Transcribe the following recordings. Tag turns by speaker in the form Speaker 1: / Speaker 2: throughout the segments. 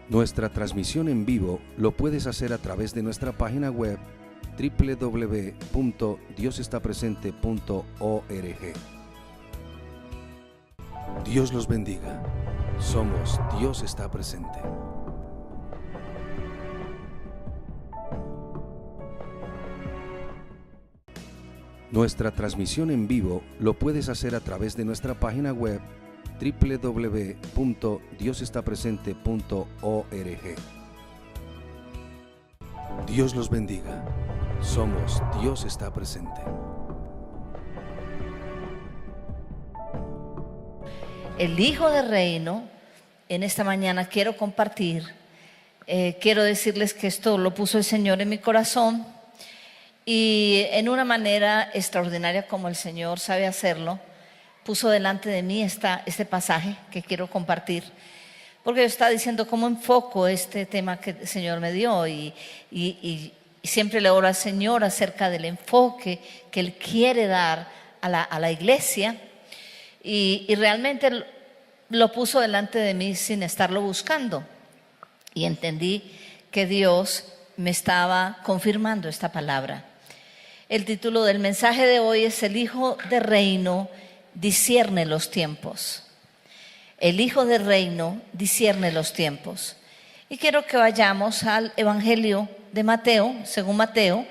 Speaker 1: Nuestra transmisión en vivo lo puedes hacer a través de nuestra página web www.diosestapresente.org. Dios los bendiga. Somos Dios está presente. Nuestra transmisión en vivo lo puedes hacer a través de nuestra página web www.diosestapresente.org. Dios los bendiga. Somos Dios está presente.
Speaker 2: El Hijo del Reino, en esta mañana quiero compartir, quiero decirles que esto lo puso el Señor en mi corazón y en una manera extraordinaria como el Señor sabe hacerlo, puso delante de mí este pasaje que quiero compartir, porque yo estaba diciendo cómo enfoco este tema que el Señor me dio y siempre le oro al Señor acerca del enfoque que Él quiere dar a la iglesia y realmente lo puso delante de mí sin estarlo buscando y entendí que Dios me estaba confirmando esta palabra. El título del mensaje de hoy es El Hijo del Reino discierne los tiempos. El Hijo del Reino discierne los tiempos. Y quiero que vayamos al Evangelio de Mateo, según Mateo,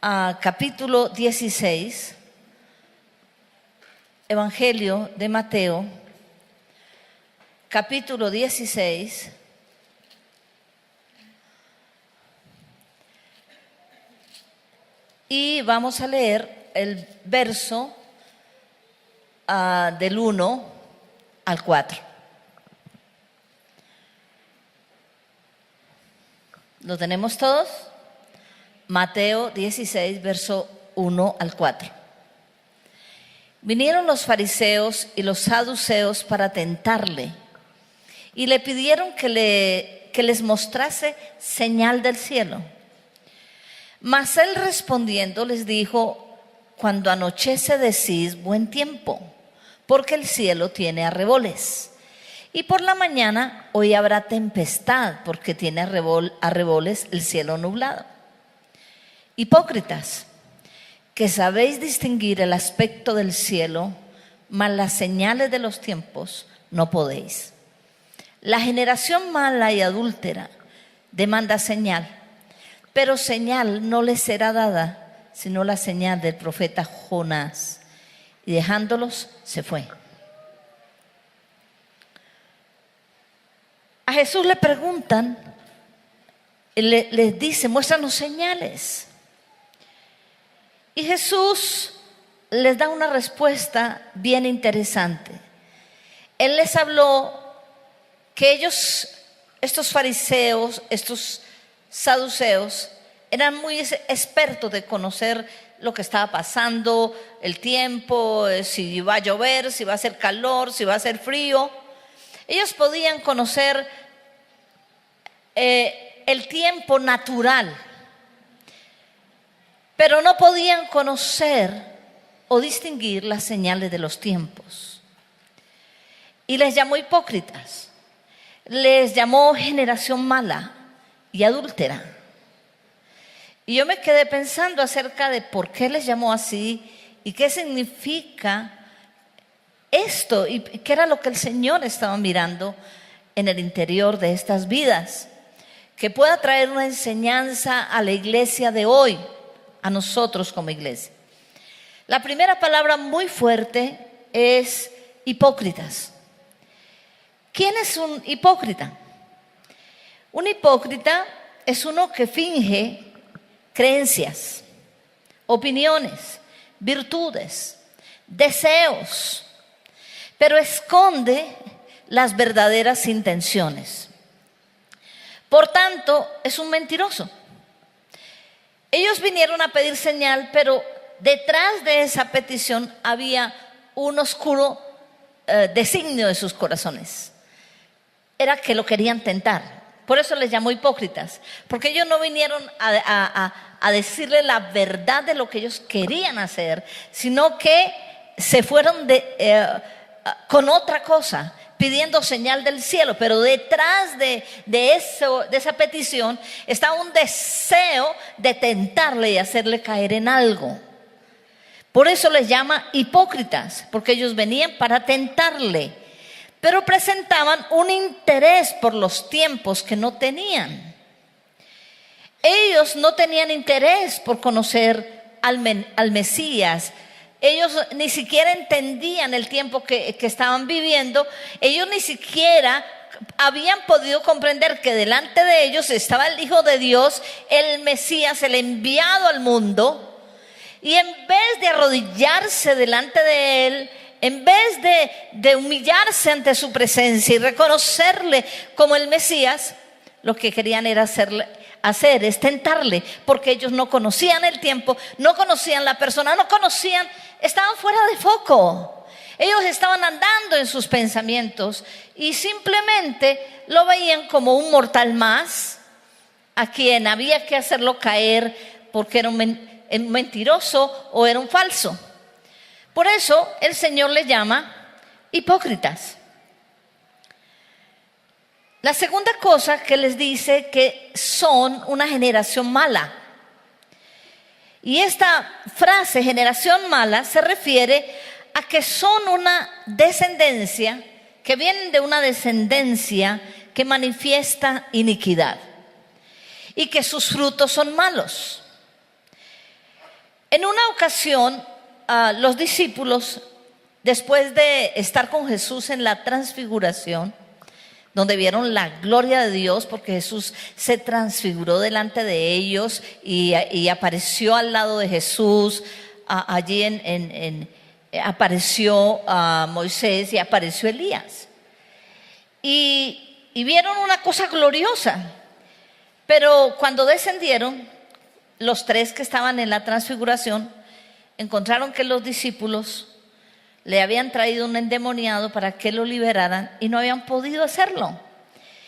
Speaker 2: a capítulo 16. Evangelio de Mateo, capítulo 16. Y vamos a leer el verso del 1 al 4. ¿Lo tenemos todos? Mateo 16, verso 1 al 4. Vinieron los fariseos y los saduceos para tentarle y le pidieron que les mostrase señal del cielo. Mas él respondiendo les dijo: cuando anochece decís buen tiempo, porque el cielo tiene arreboles. Y por la mañana hoy habrá tempestad, porque tiene arreboles el cielo nublado. Hipócritas, que sabéis distinguir el aspecto del cielo, mas las señales de los tiempos no podéis. La generación mala y adúltera demanda señal, pero señal no les será dada, sino la señal del profeta Jonás. Y dejándolos, se fue. A Jesús le preguntan, les dice: muéstranos señales. Y Jesús les da una respuesta bien interesante. Él les habló que ellos, estos fariseos, estos saduceos, eran muy expertos de conocer lo que estaba pasando, el tiempo, si va a llover, si va a hacer calor, si va a hacer frío. Ellos podían conocer el tiempo natural, pero no podían conocer o distinguir las señales de los tiempos. Y les llamó hipócritas, les llamó generación mala y adúltera. Y yo me quedé pensando acerca de por qué les llamó así y qué significa esto y qué era lo que el Señor estaba mirando en el interior de estas vidas, que pueda traer una enseñanza a la iglesia de hoy, a nosotros como iglesia. La primera palabra muy fuerte es hipócritas. ¿Quién es un hipócrita? Un hipócrita es uno que finge creencias, opiniones, virtudes, deseos, pero esconde las verdaderas intenciones. Por tanto, es un mentiroso. Ellos vinieron a pedir señal, pero detrás de esa petición había un oscuro designio de sus corazones. Era que lo querían tentar. Por eso les llamó hipócritas, porque ellos no vinieron a decirle la verdad de lo que ellos querían hacer, sino que se fueron con otra cosa, pidiendo señal del cielo, pero detrás de esa petición estaba un deseo de tentarle y hacerle caer en algo. Por eso les llama hipócritas, porque ellos venían para tentarle, pero presentaban un interés por los tiempos que no tenían. Ellos no tenían interés por conocer al Mesías. Ellos ni siquiera entendían el tiempo que estaban viviendo. Ellos ni siquiera habían podido comprender que delante de ellos estaba el Hijo de Dios, el Mesías, el enviado al mundo. Y en vez de arrodillarse delante de Él, en vez de humillarse ante su presencia y reconocerle como el Mesías, lo que querían era hacer es tentarle, porque ellos no conocían el tiempo, no conocían la persona, estaban fuera de foco. Ellos estaban andando en sus pensamientos y simplemente lo veían como un mortal más, a quien había que hacerlo caer porque era un mentiroso o era un falso. Por eso el Señor le llama hipócritas. La segunda cosa que les dice que son una generación mala. Y esta frase, generación mala, se refiere a que son una descendencia, que vienen de una descendencia que manifiesta iniquidad y que sus frutos son malos. En una ocasión, los discípulos, después de estar con Jesús en la transfiguración, donde vieron la gloria de Dios, porque Jesús se transfiguró delante de ellos y apareció al lado de Jesús, allí apareció Moisés y apareció Elías. Y vieron una cosa gloriosa, pero cuando descendieron, los tres que estaban en la transfiguración encontraron que los discípulos le habían traído un endemoniado para que lo liberaran y no habían podido hacerlo.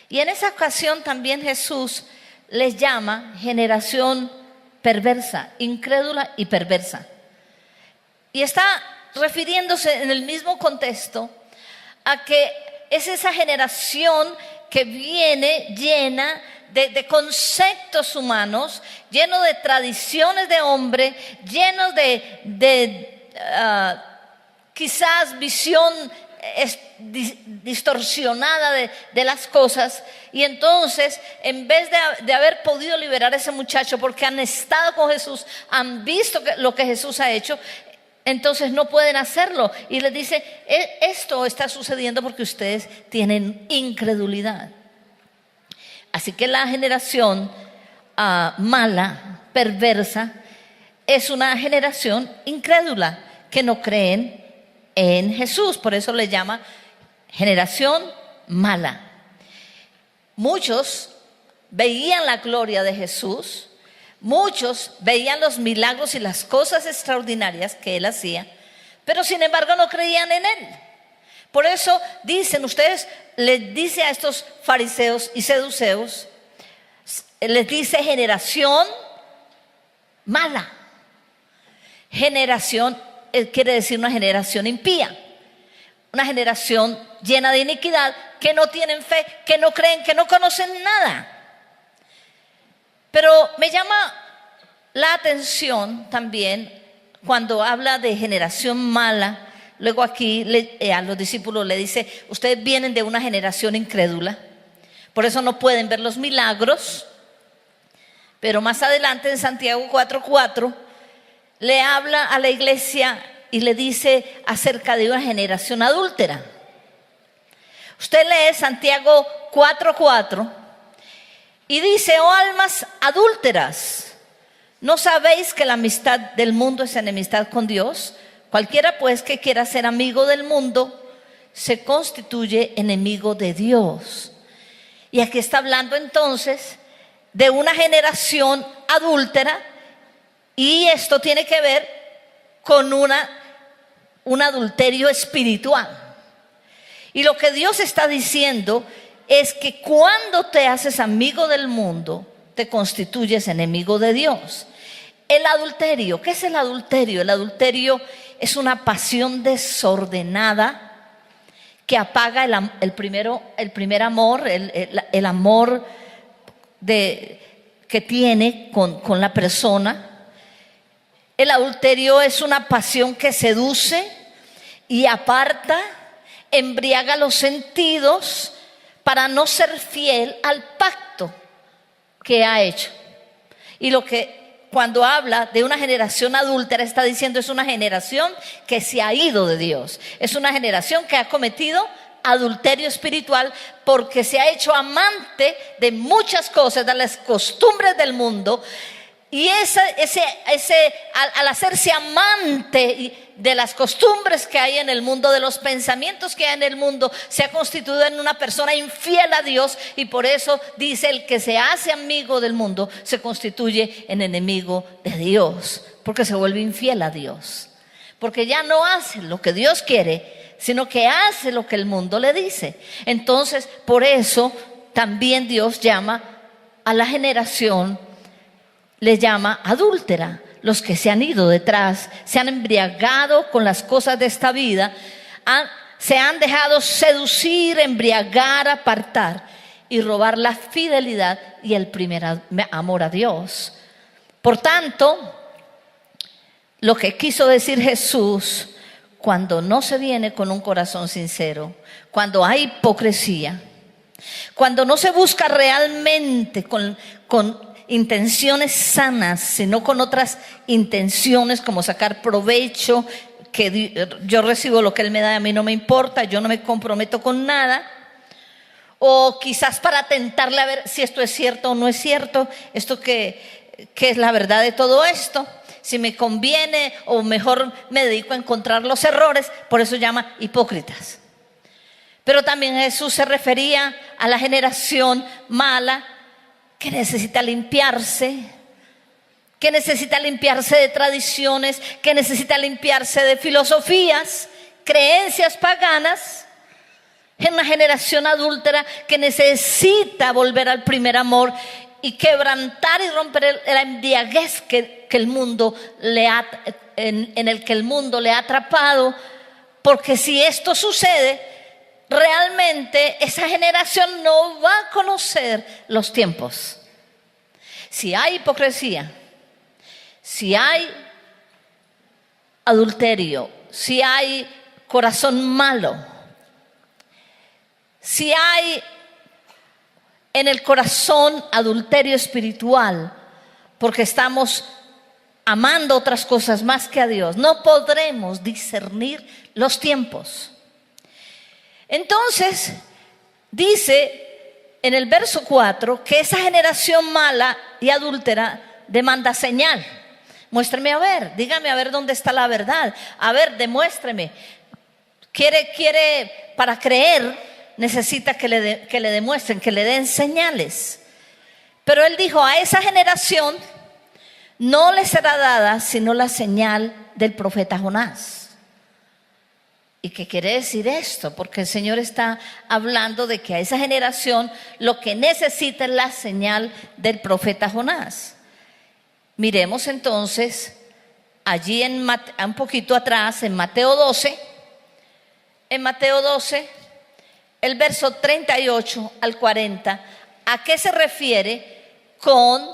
Speaker 2: Y en esa ocasión también Jesús les llama generación perversa, incrédula y perversa. Y está refiriéndose en el mismo contexto a que es esa generación que viene llena de conceptos humanos, lleno de tradiciones de hombre, llenos de quizás visión distorsionada de las cosas. Y entonces, en vez de haber podido liberar a ese muchacho porque han estado con Jesús, han visto lo que Jesús ha hecho, entonces no pueden hacerlo. Y les dice, esto está sucediendo porque ustedes tienen incredulidad. Así que la generación mala, perversa, es una generación incrédula que no creen en Jesús. Por eso le llama generación mala. Muchos veían la gloria de Jesús, muchos veían los milagros y las cosas extraordinarias que Él hacía, pero sin embargo no creían en Él. Por eso les dice a estos fariseos y seduceos, les dice generación mala. Generación quiere decir una generación impía, una generación llena de iniquidad, que no tienen fe, que no creen, que no conocen nada. Pero me llama la atención también cuando habla de generación mala. Luego aquí a los discípulos le dice, ustedes vienen de una generación incrédula, por eso no pueden ver los milagros. Pero más adelante en Santiago 4:4 le habla a la iglesia y le dice acerca de una generación adúltera. Usted lee Santiago 4:4 y dice, oh almas adúlteras, ¿no sabéis que la amistad del mundo es enemistad con Dios? Cualquiera pues que quiera ser amigo del mundo se constituye enemigo de Dios. Y aquí está hablando entonces de una generación adúltera, y esto tiene que ver con un adulterio espiritual. Y lo que Dios está diciendo es que cuando te haces amigo del mundo, te constituyes enemigo de Dios. El adulterio, ¿qué es el adulterio? El adulterio es una pasión desordenada que apaga el primer amor, el amor que tiene con la persona. El adulterio es una pasión que seduce y aparta, embriaga los sentidos para no ser fiel al pacto que ha hecho. Y cuando habla de una generación adúltera, está diciendo es una generación que se ha ido de Dios. Es una generación que ha cometido adulterio espiritual porque se ha hecho amante de muchas cosas, de las costumbres del mundo. Y al hacerse amante de las costumbres que hay en el mundo, de los pensamientos que hay en el mundo, se ha constituido en una persona infiel a Dios. Y por eso dice: el que se hace amigo del mundo se constituye en enemigo de Dios, porque se vuelve infiel a Dios, porque ya no hace lo que Dios quiere, sino que hace lo que el mundo le dice. Entonces, por eso también Dios llama a la generación, le llama adúltera. Los que se han ido detrás, se han embriagado con las cosas de esta vida, se han dejado seducir, embriagar, apartar y robar la fidelidad y el primer amor a Dios. Por tanto, lo que quiso decir Jesús, cuando no se viene con un corazón sincero, cuando hay hipocresía, cuando no se busca realmente con intenciones sanas, sino con otras intenciones como sacar provecho, que yo recibo lo que Él me da y a mí no me importa, yo no me comprometo con nada, o quizás para tentarle a ver si esto es cierto o no es cierto, esto que es la verdad de todo esto, si me conviene, o mejor me dedico a encontrar los errores. Por eso llama hipócritas. Pero también Jesús se refería a la generación mala que necesita limpiarse, de tradiciones, que necesita limpiarse de filosofías, creencias paganas. Es una generación adúltera que necesita volver al primer amor y quebrantar y romper la embriaguez que el mundo en el que el mundo le ha atrapado. Porque si esto sucede, realmente esa generación no va a conocer los tiempos. Si hay hipocresía, si hay adulterio, si hay corazón malo, si hay en el corazón adulterio espiritual, porque estamos amando otras cosas más que a Dios, no podremos discernir los tiempos. Entonces, dice en el verso 4 que esa generación mala y adúltera demanda señal. Muéstreme a ver, dígame a ver dónde está la verdad. A ver, demuéstreme. Quiere para creer, necesita que le demuestren, que le den señales. Pero Él dijo: a esa generación no le será dada sino la señal del profeta Jonás. ¿Y qué quiere decir esto? Porque el Señor está hablando de que a esa generación lo que necesita es la señal del profeta Jonás. Miremos entonces allí un poquito atrás, en Mateo 12. En Mateo 12, el verso 38 al 40, ¿a qué se refiere con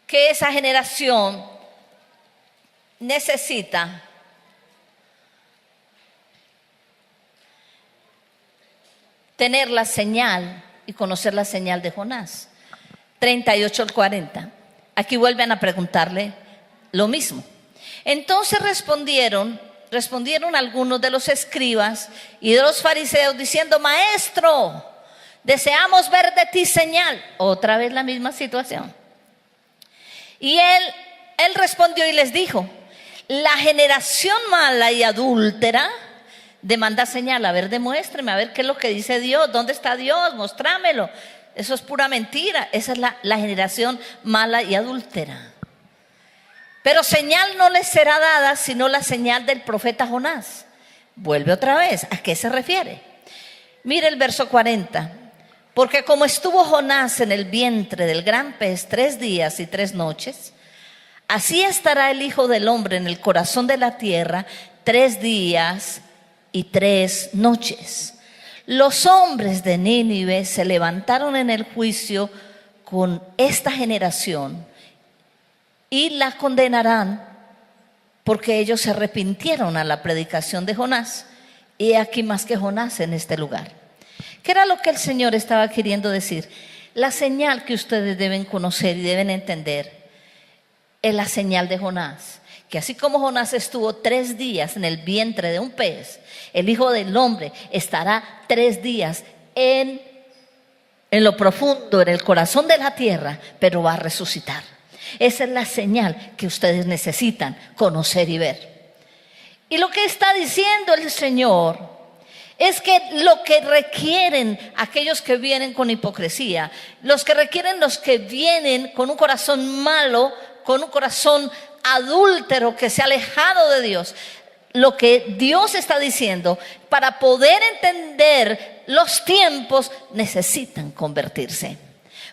Speaker 2: que esa generación necesita tener la señal y conocer la señal de Jonás? 38 al 40. Aquí vuelven a preguntarle lo mismo. Entonces respondieron algunos de los escribas y de los fariseos diciendo: Maestro, deseamos ver de ti señal. Otra vez la misma situación. Y él respondió y les dijo: la generación mala y adúltera demanda señal. A ver, demuéstreme, a ver qué es lo que dice Dios. ¿Dónde está Dios? Mostrámelo. Eso es pura mentira. Esa es la generación mala y adúltera. Pero señal no les será dada sino la señal del profeta Jonás. Vuelve otra vez. ¿A qué se refiere? Mire el verso 40. Porque como estuvo Jonás en el vientre del gran pez 3 días y 3 noches, así estará el Hijo del Hombre en el corazón de la tierra 3 días y 3 noches. Los hombres de Nínive se levantaron en el juicio con esta generación y la condenarán, porque ellos se arrepintieron a la predicación de Jonás. Y aquí más que Jonás en este lugar. ¿Qué era lo que el Señor estaba queriendo decir? La señal que ustedes deben conocer y deben entender es la señal de Jonás. Que así como Jonás estuvo 3 días en el vientre de un pez, el Hijo del Hombre estará 3 días en lo profundo, en el corazón de la tierra, pero va a resucitar. Esa es la señal que ustedes necesitan conocer y ver. Y lo que está diciendo el Señor es que lo que requieren aquellos que vienen con hipocresía, los que vienen con un corazón malo, con un corazón adúltero que se ha alejado de Dios, lo que Dios está diciendo, para poder entender los tiempos necesitan convertirse.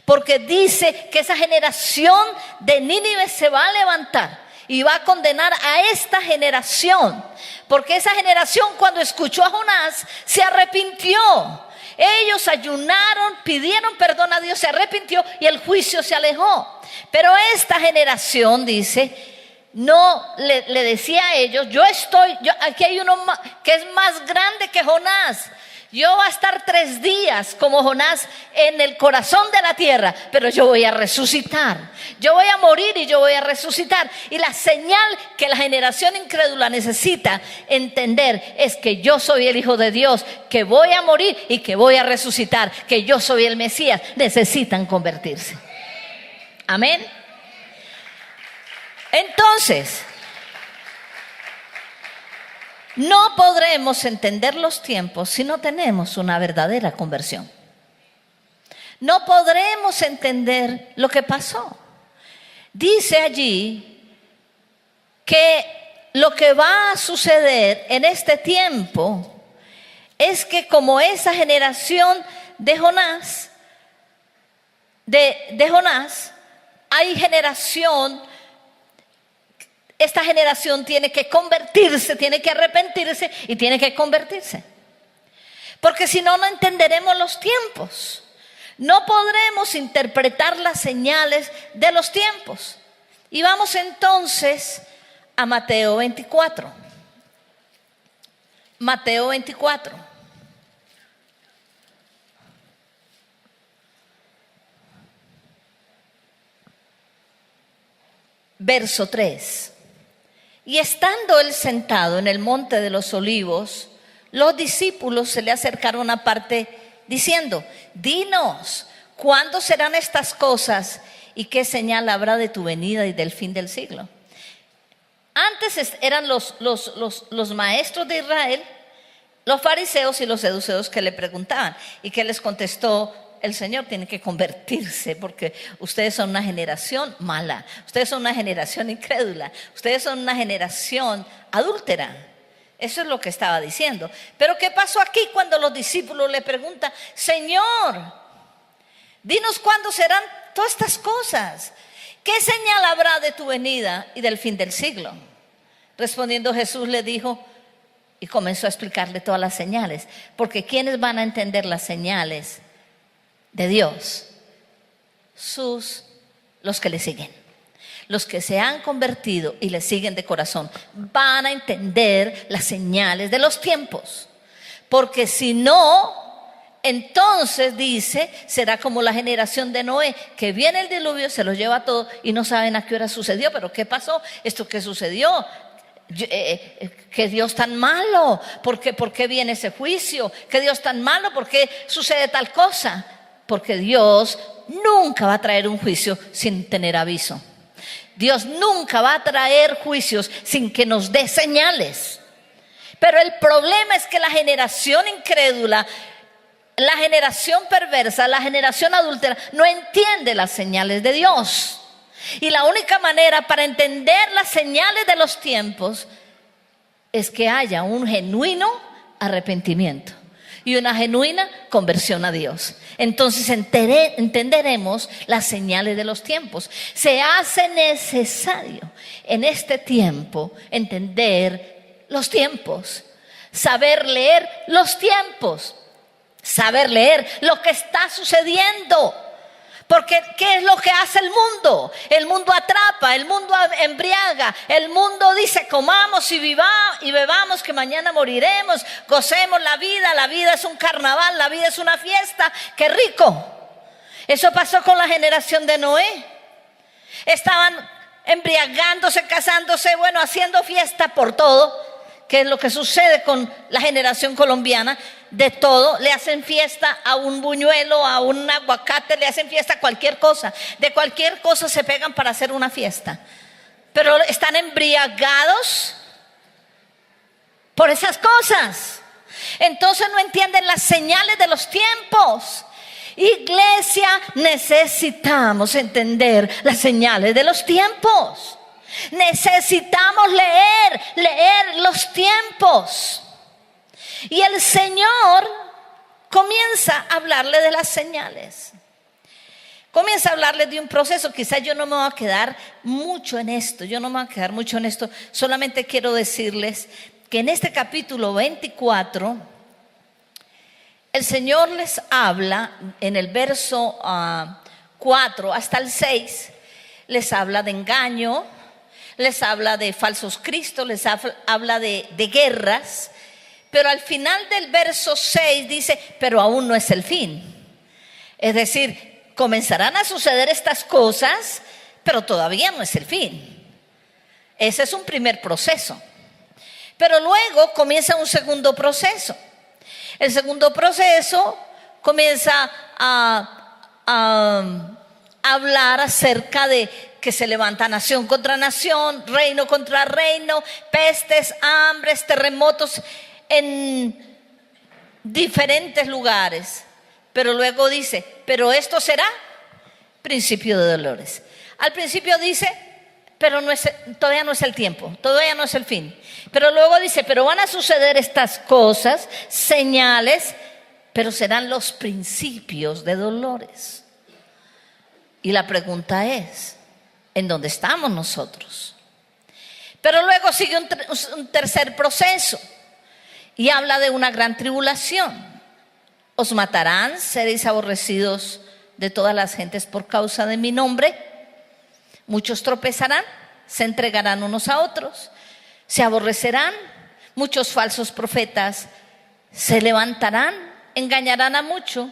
Speaker 2: Porque dice que esa generación de Nínive se va a levantar y va a condenar a esta generación, porque esa generación cuando escuchó a Jonás se arrepintió. Ellos ayunaron, pidieron perdón a Dios, se arrepintió y el juicio se alejó. Pero esta generación dice, no le decía a ellos, aquí hay uno que es más grande que Jonás. Yo voy a estar 3 días como Jonás en el corazón de la tierra, pero yo voy a resucitar. Yo voy a morir y yo voy a resucitar. Y la señal que la generación incrédula necesita entender es que yo soy el Hijo de Dios, que voy a morir y que voy a resucitar, que yo soy el Mesías. Necesitan convertirse. Amén. Entonces, no podremos entender los tiempos si no tenemos una verdadera conversión. No podremos entender lo que pasó. Dice allí que lo que va a suceder en este tiempo es que como esa generación de Jonás, hay generación. Esta generación tiene que convertirse, tiene que arrepentirse y tiene que convertirse. Porque si no, no entenderemos los tiempos. No podremos interpretar las señales de los tiempos. Y vamos entonces a Mateo 24. Mateo 24. Verso 3. Y estando él sentado en el monte de los olivos, los discípulos se le acercaron aparte diciendo, dinos, ¿cuándo serán estas cosas y qué señal habrá de tu venida y del fin del siglo? Antes eran los maestros de Israel, los fariseos y los saduceos que le preguntaban. ¿Y qué les contestó el Señor? Tiene que convertirse porque ustedes son una generación mala, ustedes son una generación incrédula, ustedes son una generación adúltera. Eso es lo que estaba diciendo. Pero ¿qué pasó aquí cuando los discípulos le preguntan, Señor, dinos cuándo serán todas estas cosas? ¿Qué señal habrá de tu venida y del fin del siglo? Respondiendo Jesús le dijo, y comenzó a explicarle todas las señales, porque ¿quiénes van a entender las señales de Dios? Los que le siguen, los que se han convertido y le siguen de corazón, van a entender las señales de los tiempos. Porque si no, entonces dice, será como la generación de Noé, que viene el diluvio, se los lleva todo y no saben a qué hora sucedió. Pero ¿qué pasó? ¿Esto qué sucedió? ¿Qué Dios tan malo? ¿Por qué viene ese juicio? ¿Qué Dios tan malo? ¿Por qué sucede tal cosa? Porque Dios nunca va a traer un juicio sin tener aviso. Dios nunca va a traer juicios sin que nos dé señales. Pero el problema es que la generación incrédula, la generación perversa, la generación adúltera no entiende las señales de Dios. Y la única manera para entender las señales de los tiempos es que haya un genuino arrepentimiento y una genuina conversión a Dios. Entonces entenderemos las señales de los tiempos. Se hace necesario en este tiempo entender los tiempos, saber leer los tiempos, saber leer lo que está sucediendo. Porque ¿qué es lo que hace el mundo? El mundo atrapa, el mundo embriaga, el mundo dice comamos y bebamos que mañana moriremos, gocemos la vida es un carnaval, la vida es una fiesta, ¡qué rico! Eso pasó con la generación de Noé. Estaban embriagándose, casándose, bueno, haciendo fiesta por todo. ¿Qué es lo que sucede con la generación colombiana? De todo, le hacen fiesta a un buñuelo, a un aguacate, le hacen fiesta a cualquier cosa. De cualquier cosa se pegan para hacer una fiesta. Pero están embriagados por esas cosas. Entonces no entienden las señales de los tiempos. Iglesia, necesitamos entender las señales de los tiempos. Necesitamos leer los tiempos. Y el Señor comienza a hablarle de las señales. Comienza a hablarle de un proceso. Quizás yo no me voy a quedar mucho en esto. Solamente quiero decirles que en este capítulo 24, el Señor les habla en el verso 4 hasta el 6. Les habla de engaño, les habla de falsos cristos, les habla de guerras. Pero al final del verso 6 dice, pero aún no es el fin. Es decir, comenzarán a suceder estas cosas, pero todavía no es el fin. Ese es un primer proceso. Pero luego comienza un segundo proceso. El segundo proceso comienza a hablar acerca de que se levanta nación contra nación, reino contra reino, pestes, hambres, terremotos en diferentes lugares. Pero luego dice, pero esto será principio de dolores. Al principio dice, pero todavía no es el tiempo, todavía no es el fin. Pero luego dice, pero van a suceder estas cosas, señales, pero serán los principios de dolores. Y la pregunta es, ¿en dónde estamos nosotros? Pero luego sigue un tercer proceso y habla de una gran tribulación. Os matarán, seréis aborrecidos de todas las gentes por causa de mi nombre. Muchos tropezarán, se entregarán unos a otros, se aborrecerán. Muchos falsos profetas se levantarán, engañarán a muchos,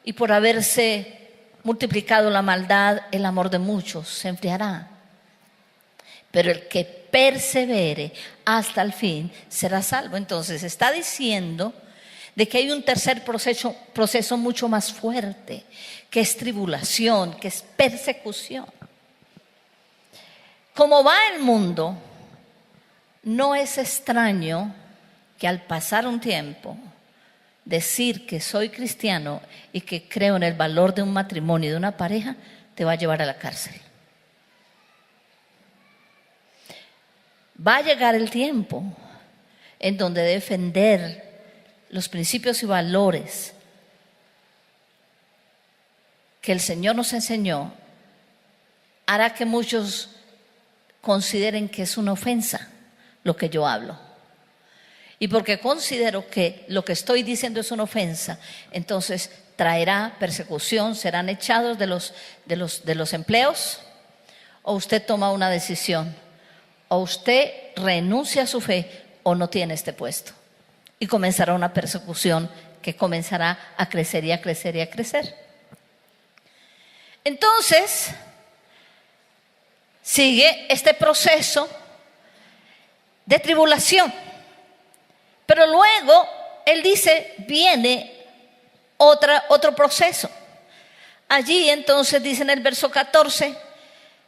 Speaker 2: y por haberse multiplicado la maldad, el amor de muchos se enfriará. Pero el que persevere hasta el fin será salvo. Entonces está diciendo de que hay un tercer proceso mucho más fuerte, que es tribulación, que es persecución. Como va el mundo, no es extraño que al pasar un tiempo, decir que soy cristiano y que creo en el valor de un matrimonio y de una pareja, te va a llevar a la cárcel. Va a llegar el tiempo en donde defender los principios y valores que el Señor nos enseñó hará que muchos consideren que es una ofensa lo que yo hablo. Y porque considero que lo que estoy diciendo es una ofensa, entonces traerá persecución, serán echados de los empleos, o usted toma una decisión, o usted renuncia a su fe o no tiene este puesto. Y comenzará una persecución que comenzará a crecer y a crecer y a crecer. Entonces, sigue este proceso de tribulación. Pero luego, él dice, viene otro proceso. Allí entonces dice en el verso 14,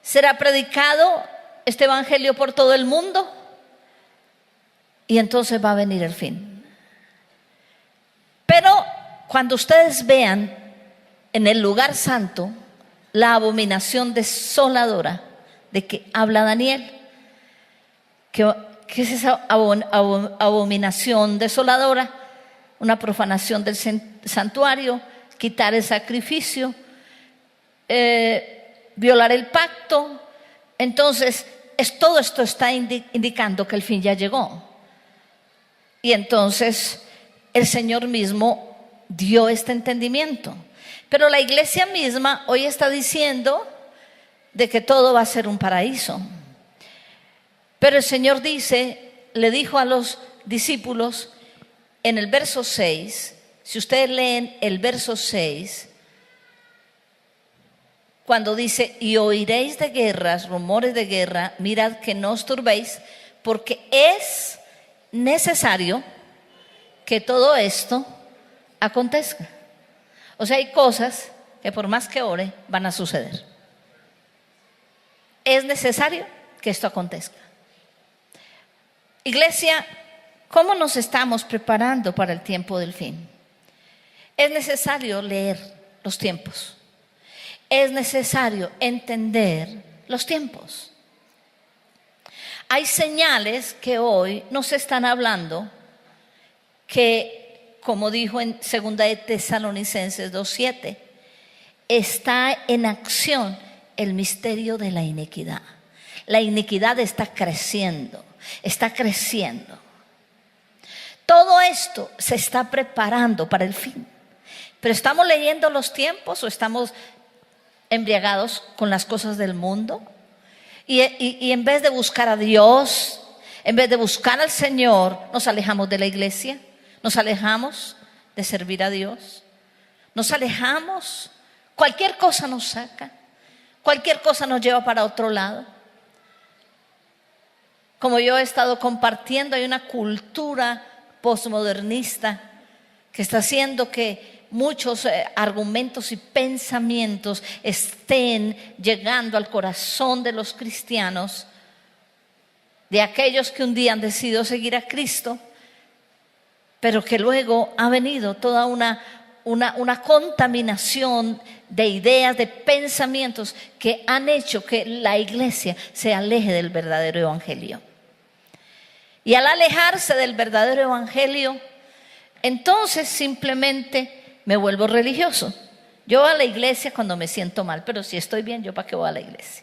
Speaker 2: será predicado este evangelio por todo el mundo y entonces va a venir el fin. Pero cuando ustedes vean en el lugar santo la abominación desoladora de que habla Daniel, ¿qué es esa abominación desoladora? una profanación del santuario, quitar el sacrificio, violar el pacto. Entonces, todo esto está indicando que el fin ya llegó. Y entonces el Señor mismo dio este entendimiento. Pero la iglesia misma hoy está diciendo de que todo va a ser un paraíso. Pero el Señor le dijo a los discípulos en el verso 6, si ustedes leen el verso 6, cuando dice, y oiréis de guerras, rumores de guerra, mirad que no os turbéis, porque es necesario que todo esto acontezca. O sea, hay cosas que por más que ore van a suceder. Es necesario que esto acontezca. Iglesia, ¿cómo nos estamos preparando para el tiempo del fin? Es necesario leer los tiempos. Es necesario entender los tiempos. Hay señales que hoy nos están hablando que, como dijo en 2 de Tesalonicenses 2:7, está en acción el misterio de la iniquidad. La iniquidad está creciendo, está creciendo. Todo esto se está preparando para el fin. Pero ¿estamos leyendo los tiempos o estamos embriagados con las cosas del mundo? Y en vez de buscar a Dios, en vez de buscar al Señor, nos alejamos de la iglesia, nos alejamos de servir a Dios, nos alejamos, cualquier cosa nos saca, cualquier cosa nos lleva para otro lado. Como yo he estado compartiendo, hay una cultura postmodernista que está haciendo que muchos argumentos y pensamientos estén llegando al corazón de los cristianos, de aquellos que un día han decidido seguir a Cristo, pero que luego ha venido toda una contaminación de ideas, de pensamientos que han hecho que la iglesia se aleje del verdadero evangelio. Y al alejarse del verdadero evangelio, entonces simplemente me vuelvo religioso. Yo voy a la iglesia cuando me siento mal, pero si estoy bien, ¿yo para qué voy a la iglesia?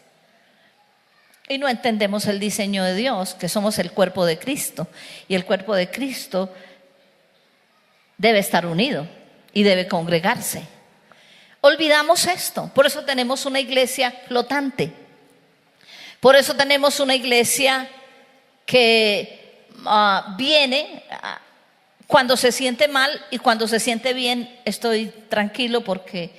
Speaker 2: Y no entendemos el diseño de Dios, que somos el cuerpo de Cristo. Y el cuerpo de Cristo debe estar unido y debe congregarse. Olvidamos esto. Por eso tenemos una iglesia flotante. Por eso tenemos una iglesia que viene cuando se siente mal, y cuando se siente bien estoy tranquilo porque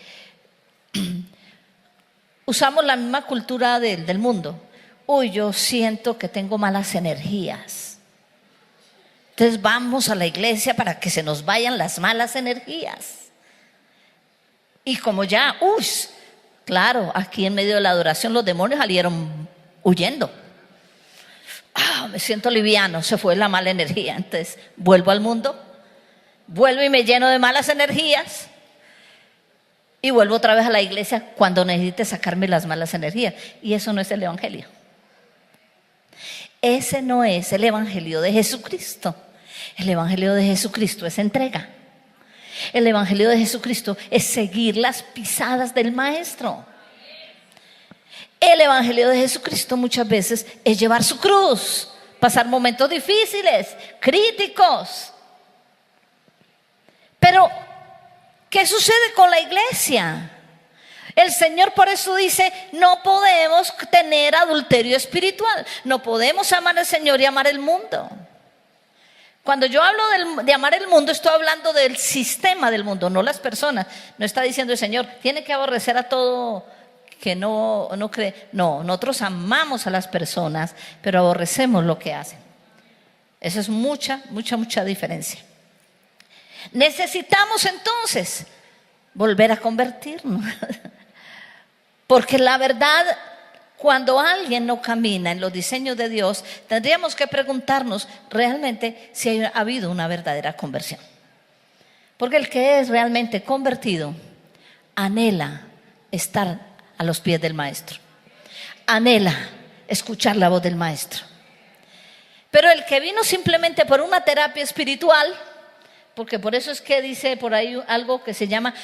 Speaker 2: usamos la misma cultura del mundo. Uy, yo siento que tengo malas energías. Entonces vamos a la iglesia para que se nos vayan las malas energías. Y como ya, claro, aquí en medio de la adoración los demonios salieron huyendo. Me siento liviano, se fue la mala energía. Entonces vuelvo al mundo, vuelvo y me lleno de malas energías y vuelvo otra vez a la iglesia cuando necesite sacarme las malas energías. Y eso no es el evangelio. Ese no es el evangelio de Jesucristo. El evangelio de Jesucristo es entrega. El evangelio de Jesucristo es seguir las pisadas del maestro. El evangelio de Jesucristo muchas veces es llevar su cruz, pasar momentos difíciles, críticos. Pero, ¿qué sucede con la iglesia? El Señor por eso dice, no podemos tener adulterio espiritual. No podemos amar al Señor y amar el mundo. Cuando yo hablo de amar el mundo, estoy hablando del sistema del mundo, no las personas. No está diciendo el Señor, tiene que aborrecer a todo que no cree. No, nosotros amamos a las personas, pero aborrecemos lo que hacen. Eso es mucha diferencia. Necesitamos entonces volver a convertirnos. Porque la verdad, cuando alguien no camina en los diseños de Dios, tendríamos que preguntarnos realmente si ha habido una verdadera conversión. Porque el que es realmente convertido anhela estar a los pies del maestro, anhela escuchar la voz del maestro. Pero el que vino simplemente por una terapia espiritual, porque por eso es que dice por ahí algo que se llama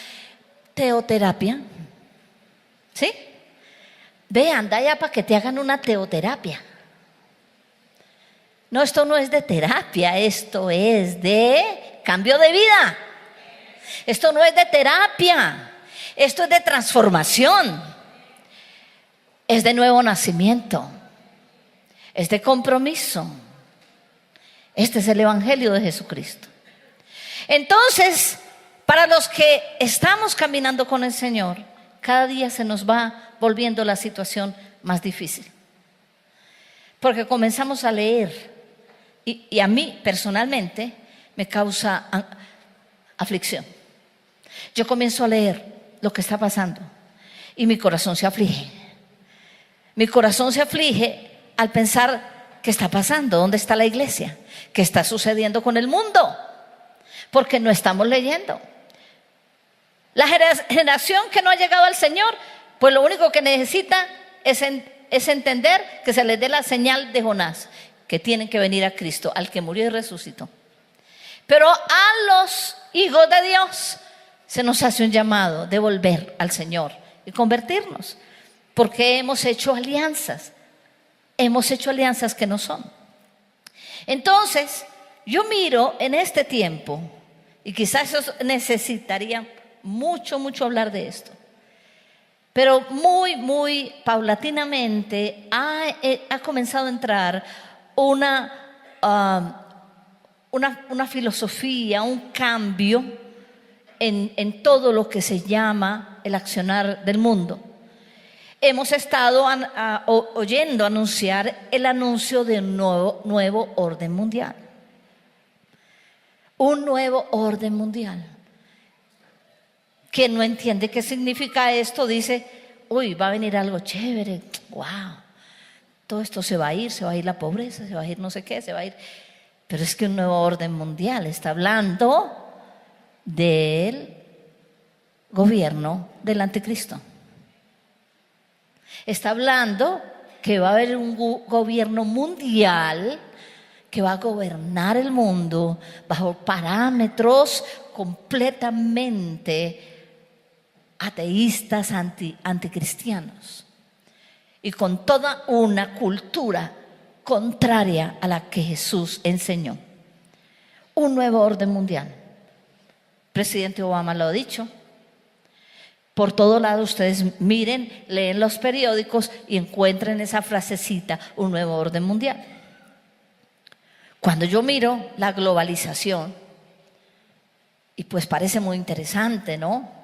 Speaker 2: teoterapia. ¿Sí? Ve, anda ya para que te hagan una teoterapia. No, esto no es de terapia, esto es de cambio de vida. Esto no es de terapia, esto es de transformación. Es de nuevo nacimiento, es de compromiso. Este es el Evangelio de Jesucristo. Entonces, para los que estamos caminando con el Señor, cada día se nos va volviendo la situación más difícil. Porque comenzamos a leer y a mí personalmente me causa aflicción. Yo comienzo a leer lo que está pasando y mi corazón se aflige. Mi corazón se aflige al pensar qué está pasando, dónde está la iglesia, qué está sucediendo con el mundo, porque no estamos leyendo. La generación que no ha llegado al Señor, pues lo único que necesita es entender que se les dé la señal de Jonás, que tienen que venir a Cristo, al que murió y resucitó. Pero a los hijos de Dios se nos hace un llamado de volver al Señor y convertirnos, porque hemos hecho alianzas que no son. Entonces, yo miro en este tiempo, y quizás eso necesitaría mucho hablar de esto, pero muy paulatinamente ha comenzado a entrar una filosofía, un cambio en todo lo que se llama el accionar del mundo. Hemos estado oyendo anunciar el anuncio de un nuevo orden mundial. Un nuevo orden mundial. Quien no entiende qué significa esto dice, uy, va a venir algo chévere, wow, todo esto se va a ir la pobreza, se va a ir no sé qué, se va a ir. Pero es que un nuevo orden mundial está hablando del gobierno del anticristo. Está hablando que va a haber un gobierno mundial que va a gobernar el mundo bajo parámetros completamente ateístas, anticristianos, y con toda una cultura contraria a la que Jesús enseñó. Un nuevo orden mundial. El presidente Obama lo ha dicho. Por todo lado ustedes miren, leen los periódicos y encuentren esa frasecita, un nuevo orden mundial. Cuando yo miro la globalización, y pues parece muy interesante, ¿no?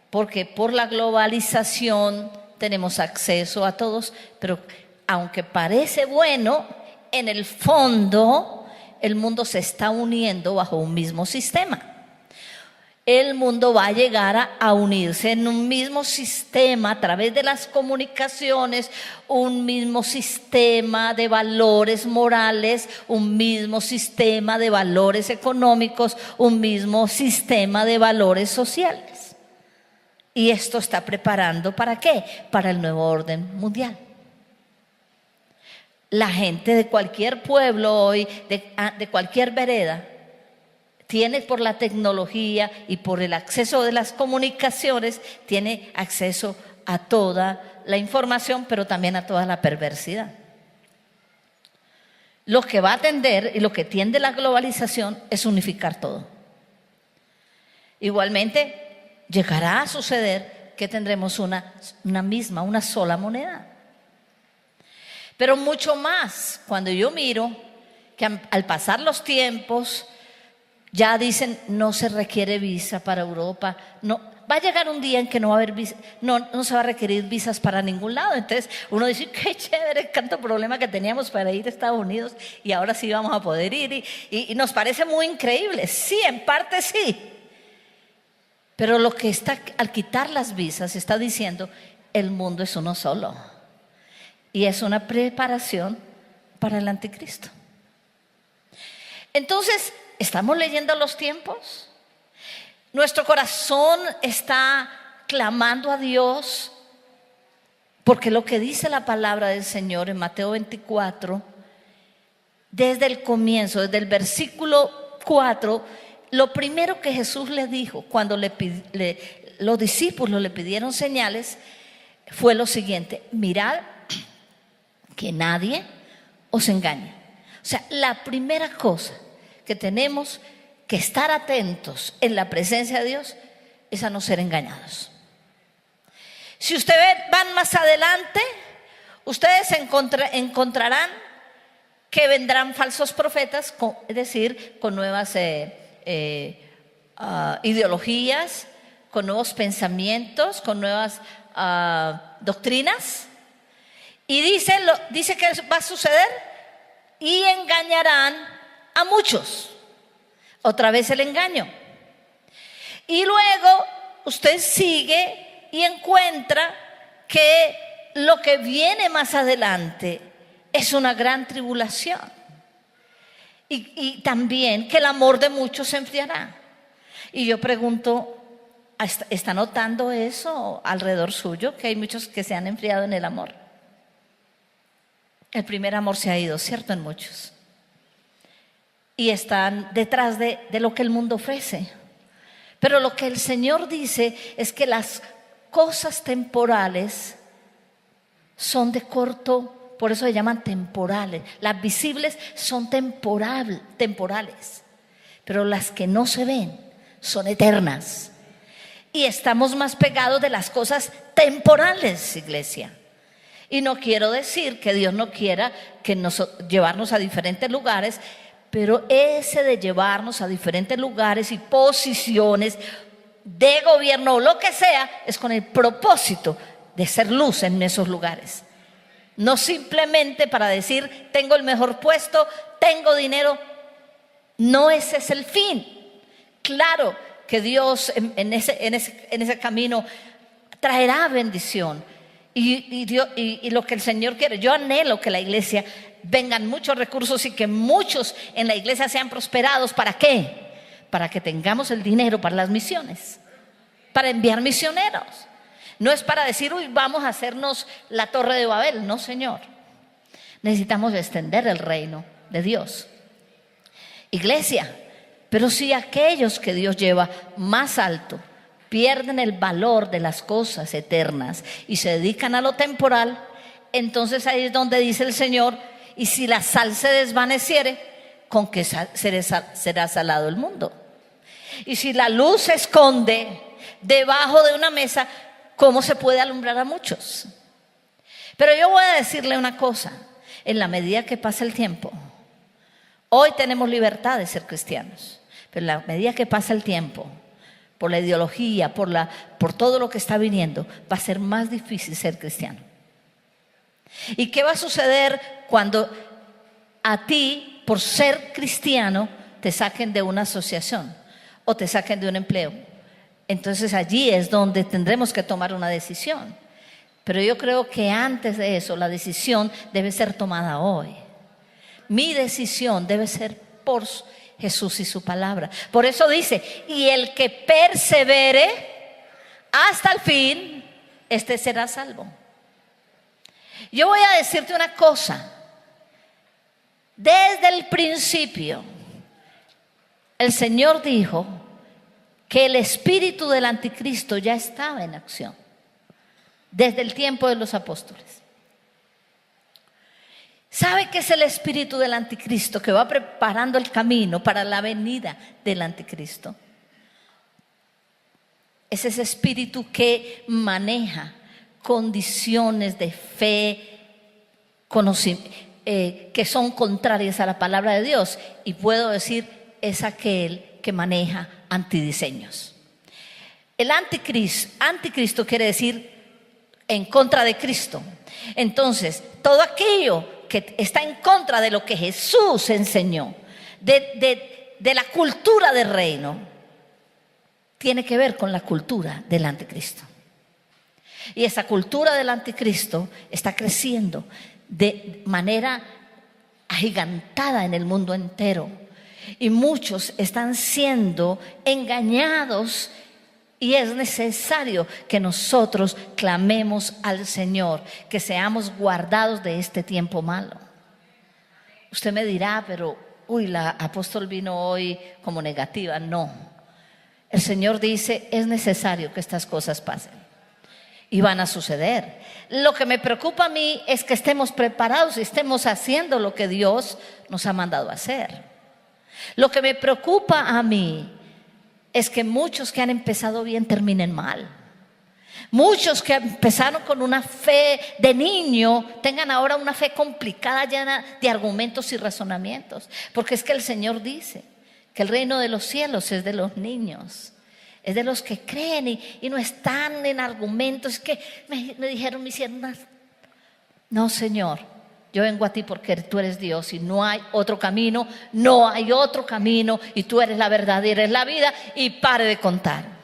Speaker 2: Porque por la globalización tenemos acceso a todos, pero aunque parece bueno, en el fondo el mundo se está uniendo bajo un mismo sistema. El mundo va a llegar a unirse en un mismo sistema a través de las comunicaciones, un mismo sistema de valores morales, un mismo sistema de valores económicos, un mismo sistema de valores sociales. Y esto está preparando ¿para qué? Para el nuevo orden mundial. La gente de cualquier pueblo hoy, de cualquier vereda, tiene por la tecnología y por el acceso de las comunicaciones, tiene acceso a toda la información, pero también a toda la perversidad. Lo que va a tender y lo que tiende la globalización es unificar todo. Igualmente, llegará a suceder que tendremos una sola moneda. Pero mucho más, cuando yo miro que al pasar los tiempos, ya dicen, no se requiere visa para Europa. No, va a llegar un día en que no va a haber visa, no se va a requerir visas para ningún lado. Entonces uno dice, qué chévere, tanto problema que teníamos para ir a Estados Unidos y ahora sí vamos a poder ir. Y nos parece muy increíble. Sí, en parte sí. Pero lo que está, al quitar las visas, está diciendo, el mundo es uno solo. Y es una preparación para el anticristo. Entonces, ¿estamos leyendo los tiempos? Nuestro corazón está clamando a Dios, porque lo que dice la palabra del Señor en Mateo 24, desde el comienzo, desde el versículo 4, lo primero que Jesús le dijo cuando los discípulos le pidieron señales fue lo siguiente: mirad que nadie os engañe. O sea, la primera cosa que tenemos que estar atentos en la presencia de Dios es a no ser engañados. Si ustedes van más adelante, ustedes encontrarán que vendrán falsos profetas, es decir, con nuevas ideologías, con nuevos pensamientos, con nuevas doctrinas. Y dice que va a suceder y engañarán a muchos. Otra vez el engaño. Y luego usted sigue y encuentra que lo que viene más adelante es una gran tribulación. Y también que el amor de muchos se enfriará. Y yo pregunto, ¿está notando eso alrededor suyo? Que hay muchos que se han enfriado en el amor. El primer amor se ha ido, ¿cierto? En muchos. Y están detrás de lo que el mundo ofrece. Pero lo que el Señor dice es que las cosas temporales son de corto, por eso se llaman temporales. Las visibles son temporales, pero las que no se ven son eternas. Y estamos más pegados de las cosas temporales, iglesia. Y no quiero decir que Dios no quiera llevarnos a diferentes lugares, pero ese de llevarnos a diferentes lugares y posiciones de gobierno o lo que sea, es con el propósito de ser luz en esos lugares. No simplemente para decir, tengo el mejor puesto, tengo dinero. No, ese es el fin. Claro que Dios en ese camino traerá bendición. Y lo que el Señor quiere, yo anhelo que la iglesia vengan muchos recursos y que muchos en la iglesia sean prosperados. ¿Para qué? Para que tengamos el dinero para las misiones, para enviar misioneros. No es para decir, uy, vamos a hacernos la Torre de Babel. No, Señor. Necesitamos extender el reino de Dios. Iglesia, pero si aquellos que Dios lleva más alto pierden el valor de las cosas eternas y se dedican a lo temporal, entonces ahí es donde dice el Señor: y si la sal se desvaneciere, ¿con qué será salado el mundo? Y si la luz se esconde debajo de una mesa, ¿cómo se puede alumbrar a muchos? Pero yo voy a decirle una cosa: en la medida que pasa el tiempo, hoy tenemos libertad de ser cristianos, pero en la medida que pasa el tiempo, por la ideología, por todo lo que está viniendo, va a ser más difícil ser cristiano. ¿Y qué va a suceder cuando a ti, por ser cristiano, te saquen de una asociación o te saquen de un empleo? Entonces allí es donde tendremos que tomar una decisión. Pero yo creo que antes de eso, la decisión debe ser tomada hoy. Mi decisión debe ser por Jesús y su palabra. Por eso dice: y el que persevere hasta el fin, este será salvo. Yo voy a decirte una cosa: desde el principio el Señor dijo que el espíritu del anticristo ya estaba en acción desde el tiempo de los apóstoles. ¿Sabe qué es el espíritu del anticristo que va preparando el camino para la venida del anticristo? Es ese espíritu que maneja condiciones de fe, que son contrarias a la palabra de Dios. Y puedo decir, es aquel que maneja antidiseños. El anticristo quiere decir en contra de Cristo. Entonces, todo aquello que está en contra de lo que Jesús enseñó, de la cultura del reino, tiene que ver con la cultura del anticristo. Y esa cultura del anticristo está creciendo de manera agigantada en el mundo entero. Y muchos están siendo engañados. Y es necesario que nosotros clamemos al Señor, que seamos guardados de este tiempo malo. Usted me dirá, pero uy, la apóstol vino hoy como negativa. No, el Señor dice, es necesario que estas cosas pasen y van a suceder. Lo que me preocupa a mí es que estemos preparados y estemos haciendo lo que Dios nos ha mandado a hacer. Lo que me preocupa a mí es que muchos que han empezado bien terminen mal. Muchos que empezaron con una fe de niño tengan ahora una fe complicada, llena de argumentos y razonamientos. Porque es que el Señor dice que el reino de los cielos es de los niños, es de los que creen y no están en argumentos. Es que me dijeron, me hicieron unas... No, Señor, yo vengo a ti porque tú eres Dios y no hay otro camino, no hay otro camino y tú eres la verdad y eres la vida, y pare de contar.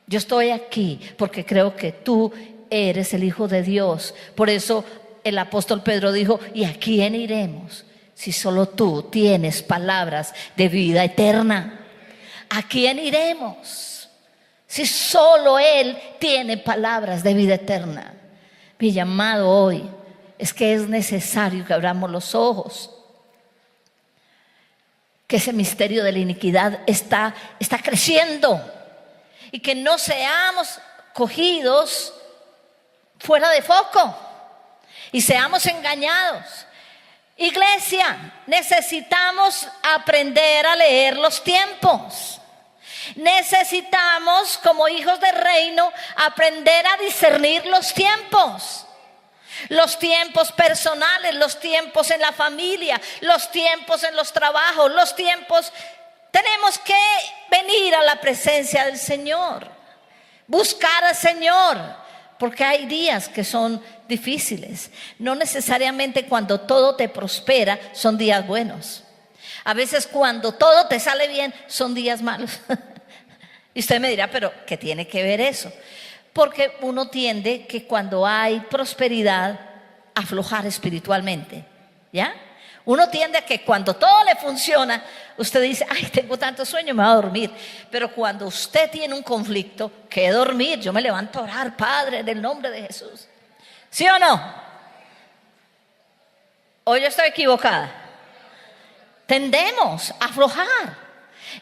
Speaker 2: Yo estoy aquí porque creo que tú eres el Hijo de Dios. Por eso el apóstol Pedro dijo, ¿y a quién iremos si solo tú tienes palabras de vida eterna? ¿A quién iremos si solo Él tiene palabras de vida eterna? Mi llamado hoy es que es necesario que abramos los ojos, que ese misterio de la iniquidad está creciendo y que no seamos cogidos fuera de foco y seamos engañados. Iglesia, necesitamos aprender a leer los tiempos. Necesitamos, como hijos del reino, aprender a discernir los tiempos. Los tiempos personales, los tiempos en la familia, los tiempos en los trabajos, los tiempos. Tenemos que venir a la presencia del Señor, buscar al Señor, porque hay días que son difíciles. No necesariamente cuando todo te prospera son días buenos. A veces cuando todo te sale bien son días malos. Y usted me dirá, pero ¿qué tiene que ver eso? Porque uno tiende que cuando hay prosperidad a aflojar espiritualmente, ¿ya? Uno tiende a que cuando todo le funciona, usted dice, ay, tengo tanto sueño, me voy a dormir. Pero cuando usted tiene un conflicto, ¿qué dormir? Yo me levanto a orar, Padre, en el nombre de Jesús. ¿Sí o no? ¿O yo estoy equivocada? Tendemos a aflojar.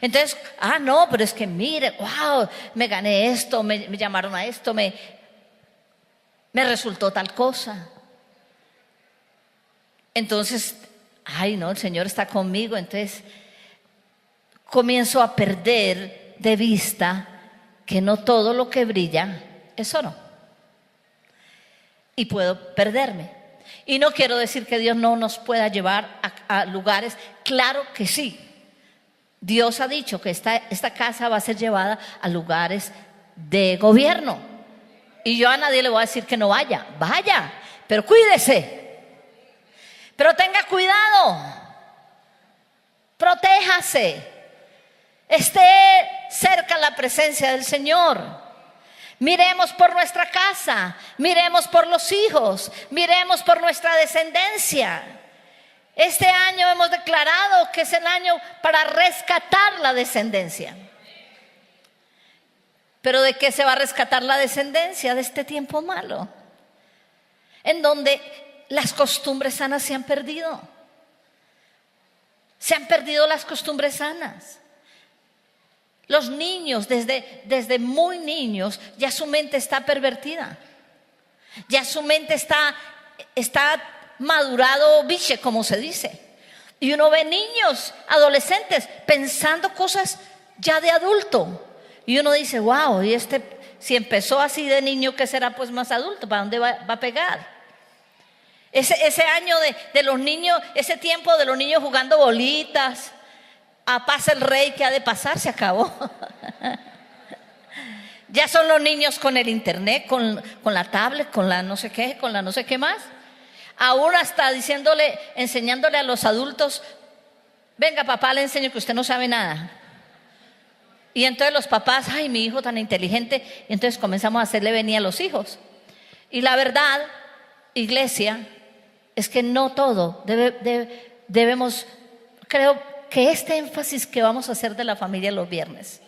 Speaker 2: Entonces, no, pero es que mire, wow, me gané esto, me llamaron a esto, me resultó tal cosa. Entonces, ay no, el Señor está conmigo. Entonces comienzo a perder de vista que no todo lo que brilla es oro, y puedo perderme. Y no quiero decir que Dios no nos pueda llevar a lugares. Claro que sí. Dios ha dicho que esta casa va a ser llevada a lugares de gobierno, y yo a nadie le voy a decir que no vaya. Vaya, pero cuídese. Pero tenga cuidado, protéjase, esté cerca la presencia del Señor. Miremos por nuestra casa, miremos por los hijos, miremos por nuestra descendencia. Este año hemos declarado que es el año para rescatar la descendencia. ¿Pero de qué se va a rescatar la descendencia? De este tiempo malo, en donde las costumbres sanas se han perdido. Se han perdido las costumbres sanas. Los niños, desde muy niños, ya su mente está pervertida. Ya su mente está madurado biche, como se dice. Y uno ve niños, adolescentes, pensando cosas ya de adulto. Y uno dice, wow, y si empezó así de niño, ¿qué será pues más adulto? ¿Para dónde va a pegar? Ese año de los niños, ese tiempo de los niños jugando bolitas, pasa el rey, que ha de pasar, se acabó. Ya son los niños con el internet, con la tablet, con la no sé qué más. Aún hasta enseñándole a los adultos, venga papá, le enseño que usted no sabe nada. Y entonces los papás, ay, mi hijo tan inteligente, y entonces comenzamos a hacerle venir a los hijos. Y la verdad, iglesia, es que no todo debemos, creo que este énfasis que vamos a hacer de la familia los viernes,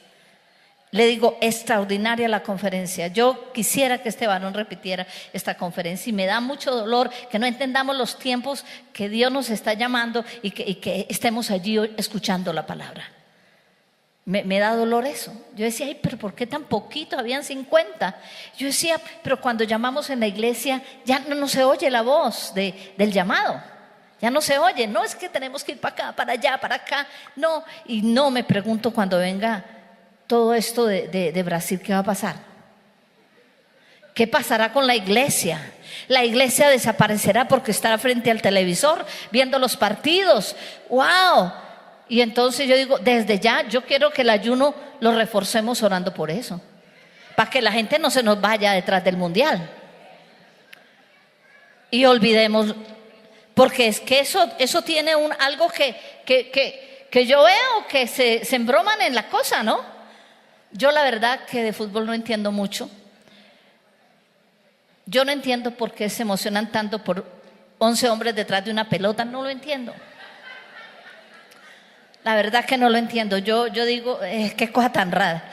Speaker 2: Le digo, extraordinaria la conferencia. Yo quisiera que este varón repitiera esta conferencia y me da mucho dolor que no entendamos los tiempos que Dios nos está llamando y que estemos allí escuchando la palabra. Me da dolor eso. Yo decía, ay, pero ¿por qué tan poquito? Habían 50. Yo decía, pero cuando llamamos en la iglesia ya no se oye la voz del llamado. Ya no se oye. No es que tenemos que ir para acá, para allá, para acá. No, y no me pregunto cuando venga todo esto de Brasil, ¿qué va a pasar? ¿Qué pasará con la iglesia? La iglesia desaparecerá porque estará frente al televisor viendo los partidos. ¡Wow! Y entonces yo digo, desde ya yo quiero que el ayuno lo reforcemos orando por eso, para que la gente no se nos vaya detrás del mundial. Y olvidemos, porque es que eso tiene algo que yo veo que se embroman en la cosa, ¿no? Yo la verdad que de fútbol no entiendo mucho. Yo no entiendo por qué se emocionan tanto por 11 hombres detrás de una pelota, no lo entiendo. La verdad que no lo entiendo. Yo digo, qué cosa tan rara.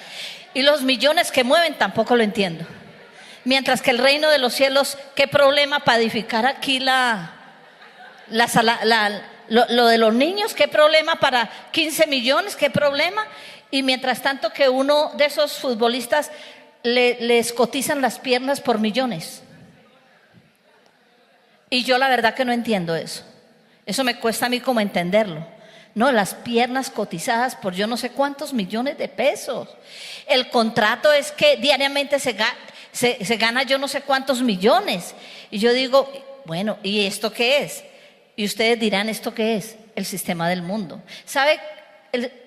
Speaker 2: Y los millones que mueven tampoco lo entiendo. Mientras que el reino de los cielos, qué problema para edificar aquí lo de los niños, qué problema para 15 millones, qué problema. Y mientras tanto que uno de esos futbolistas les cotizan las piernas por millones. Y yo la verdad que no entiendo eso. Eso me cuesta a mí como entenderlo. No, las piernas cotizadas por yo no sé cuántos millones de pesos. El contrato es que diariamente se gana yo no sé cuántos millones. Y yo digo, bueno, ¿y esto qué es? Y ustedes dirán, ¿esto qué es? El sistema del mundo. ¿Sabe?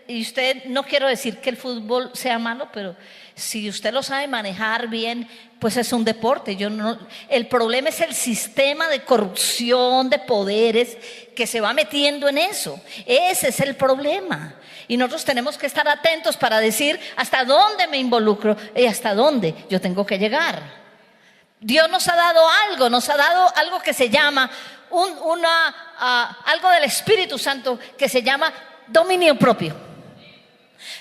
Speaker 2: Y usted, no quiero decir que el fútbol sea malo, pero si usted lo sabe manejar bien, pues es un deporte. El problema es el sistema de corrupción de poderes que se va metiendo en eso. Ese es el problema. Y nosotros tenemos que estar atentos para decir hasta dónde me involucro y hasta dónde yo tengo que llegar. Dios nos ha dado algo que se llama algo del Espíritu Santo que se llama dominio propio.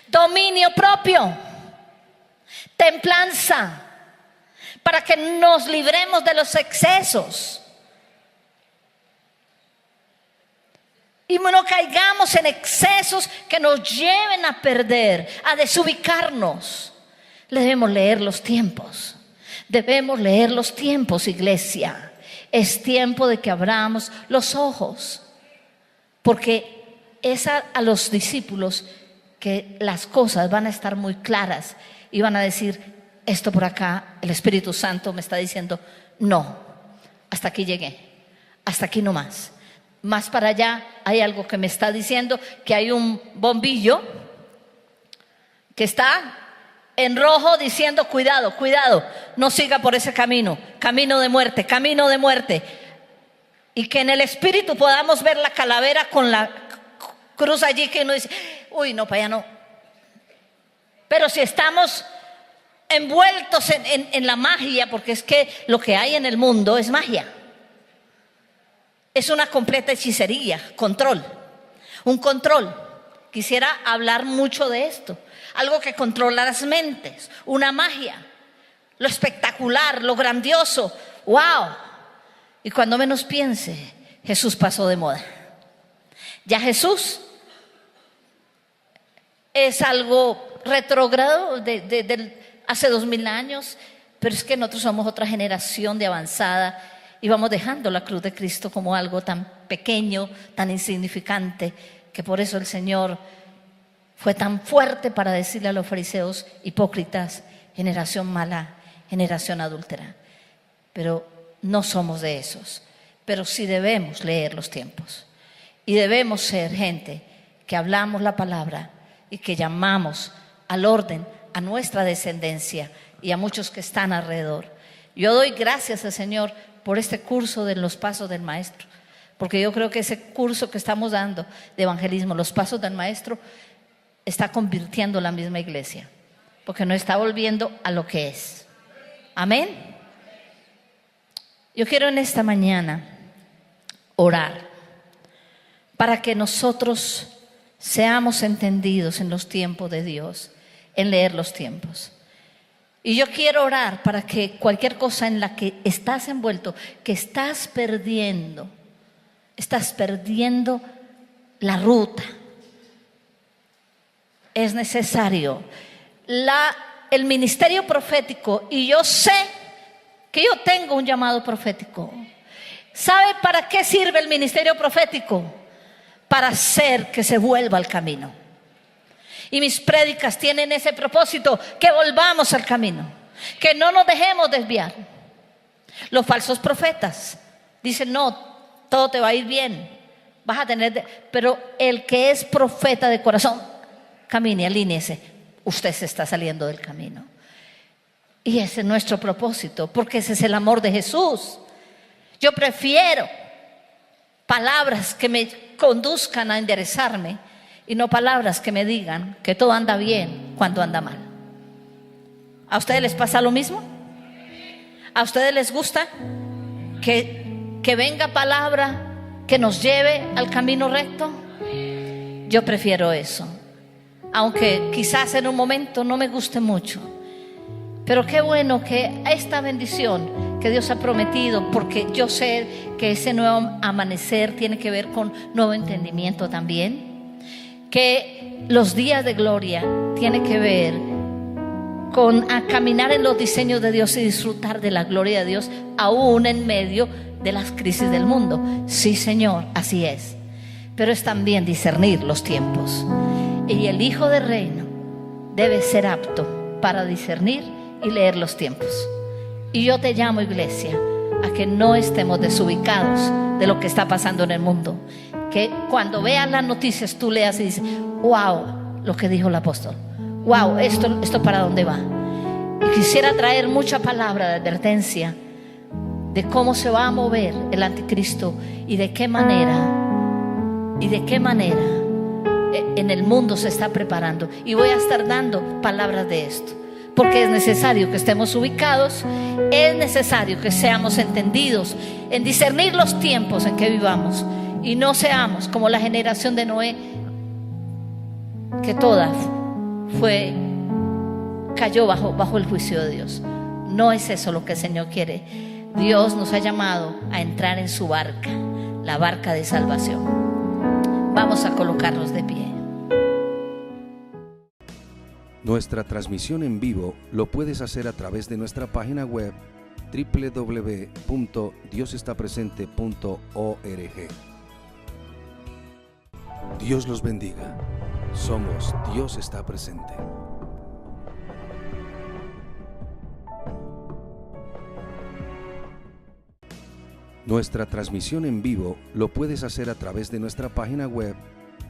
Speaker 2: Dominio propio. Templanza. Para que nos libremos de los excesos. Y no caigamos en excesos que nos lleven a perder, a desubicarnos. Debemos leer los tiempos. Debemos leer los tiempos, iglesia. Es tiempo de que abramos los ojos. Porque es a los discípulos que las cosas van a estar muy claras y van a decir, esto por acá, el Espíritu Santo me está diciendo, no, hasta aquí llegué, hasta aquí no más. Más para allá hay algo que me está diciendo que hay un bombillo que está en rojo diciendo, cuidado, cuidado, no siga por ese camino, camino de muerte, camino de muerte. Y que en el Espíritu podamos ver la calavera con la cruz allí que uno dice, uy, no, para allá no. Pero si estamos envueltos en la magia, porque es que lo que hay en el mundo es magia. Es una completa hechicería, control. Un control. Quisiera hablar mucho de esto. Algo que controla las mentes. Una magia. Lo espectacular, lo grandioso. ¡Wow! Y cuando menos piense, Jesús pasó de moda. Ya Jesús es algo retrógrado de hace 2000 años, pero es que nosotros somos otra generación de avanzada y vamos dejando la cruz de Cristo como algo tan pequeño, tan insignificante, que por eso el Señor fue tan fuerte para decirle a los fariseos, hipócritas, generación mala, generación adúltera. Pero no somos de esos, pero sí debemos leer los tiempos y debemos ser gente que hablamos la palabra y que llamamos al orden a nuestra descendencia y a muchos que están alrededor. Yo doy gracias al Señor por este curso de los pasos del Maestro, porque yo creo que ese curso que estamos dando de evangelismo, los pasos del Maestro, está convirtiendo la misma iglesia, porque nos está volviendo a lo que es. Amén. Yo quiero en esta mañana orar para que nosotros seamos entendidos en los tiempos de Dios en leer los tiempos. Y yo quiero orar para que cualquier cosa en la que estás envuelto, que estás perdiendo la ruta. Es necesario el ministerio profético, y yo sé que yo tengo un llamado profético. ¿Sabe para qué sirve el ministerio profético? Para hacer que se vuelva al camino. Y mis prédicas tienen ese propósito, que volvamos al camino, que no nos dejemos desviar. Los falsos profetas dicen: no, todo te va a ir bien, vas a tener pero el que es profeta de corazón, camine, alíñese. Usted se está saliendo del camino. Y ese es nuestro propósito, porque ese es el amor de Jesús. Yo prefiero palabras que me conduzcan a enderezarme, y no palabras que me digan que todo anda bien cuando anda mal. ¿A ustedes les pasa lo mismo? ¿A ustedes les gusta que venga palabra que nos lleve al camino recto? Yo prefiero eso, aunque quizás en un momento no me guste mucho. Pero qué bueno que esta bendición que Dios ha prometido, porque yo sé que ese nuevo amanecer tiene que ver con nuevo entendimiento también, que los días de gloria tienen que ver con caminar en los diseños de Dios y disfrutar de la gloria de Dios aún en medio de las crisis del mundo. Sí, Señor, así es. Pero es también discernir los tiempos, y el Hijo del Reino debe ser apto para discernir y leer los tiempos. Y yo te llamo, iglesia, a que no estemos desubicados de lo que está pasando en el mundo. Que cuando veas las noticias tú leas y dices: wow, lo que dijo el apóstol, wow, esto para dónde va. Y quisiera traer mucha palabra de advertencia de cómo se va a mover el anticristo y de qué manera en el mundo se está preparando. Y voy a estar dando palabras de esto, porque es necesario que estemos ubicados, es necesario que seamos entendidos en discernir los tiempos en que vivamos, y no seamos como la generación de Noé, que toda cayó bajo el juicio de Dios. No es eso lo que el Señor quiere. Dios nos ha llamado a entrar en su barca, la barca de salvación. Vamos a colocarnos de pie.
Speaker 1: Nuestra transmisión en vivo lo puedes hacer a través de nuestra página web www.diosestapresente.org. Dios los bendiga. Somos Dios está presente. Nuestra transmisión en vivo lo puedes hacer a través de nuestra página web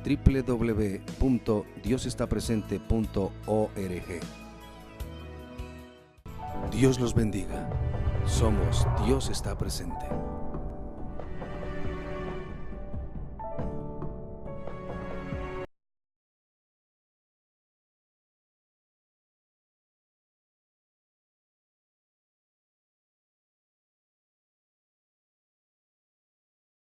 Speaker 1: www.diosestapresente.org. Dios los bendiga. Somos Dios está presente.